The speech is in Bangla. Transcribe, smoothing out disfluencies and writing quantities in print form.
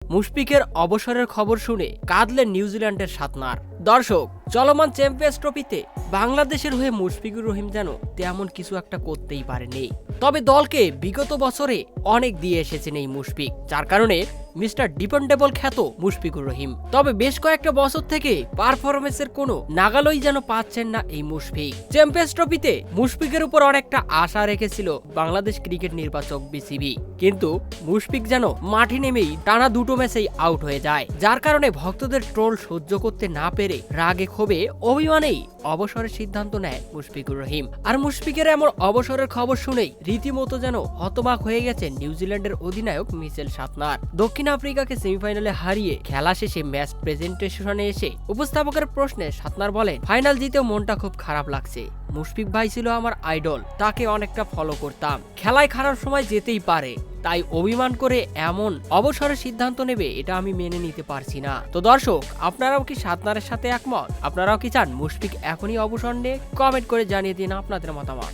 মুশফিকের অবসরের খবর শুনে কাঁদলেন নিউজিল্যান্ডের সাতনার। দর্শক, চলমান চ্যাম্পিয়ন্স ট্রফিতে বাংলাদেশের হয়ে মুশফিকুর রহিম যেন তেমন কিছু একটা করতেই পারেনি। তবে দলকে বিগত বছরে অনেক দিয়ে এসেছেন এই মুশফিক, যার কারণে মিস্টার ডিপেন্ডেবল খ্যাত মুশফিকুর রহিম। তবে বেশ কয়েকটা বছর থেকে পারফরমেন্সের কোনো নাগালই যেন পাচ্ছেন না এই মুশফিক। চ্যাম্পিয়ন্স ট্রফিতে মুশফিকের উপর অনেকটা আশা রেখেছিল বাংলাদেশ ক্রিকেট নির্বাচক বিসিবি, কিন্তু মুশফিক যেন মাঠে নেমেই টানা দুটো ম্যাচেই আউট হয়ে যায়, যার কারণে ভক্তদের ট্রোল সহ্য করতে না পেরে রাগে ক্ষোভে অভিমানেই অবসরের সিদ্ধান্ত নেয় মুশফিকুর রহিম। আর মুশফিকের এমন অবসরের খবর শুনেই রীতিমতো যেন হতবাক হয়ে গেছেন নিউজিল্যান্ডের অধিনায়ক মিচেল সাতনার। দক্ষিণ আফ্রিকাকে সেমিফাইনালে হারিয়ে খেলা শেষে ম্যাচ প্রেজেন্টেশনে এসে উপস্থাপকের প্রশ্নে সাতনার বলেন, ফাইনাল জিতেও মনটা খুব খারাপ লাগছে। মুশফিক ভাই ছিল আমার আইডল, তাকে অনেকটা ফলো করতাম। খেলায় খারাপ সময় যেতেই পারে, তাই অভিমান করে এমন অবসরের সিদ্ধান্ত নেবে এটা আমি মেনে নিতে পারছি না। তো দর্শক, আপনারাও কি সাতনারের সাথে একমত? আপনারাও কি চান মুশফিক এখনই অবসর নিয়ে? কমেন্ট করে জানিয়ে দিন আপনাদের মতামত।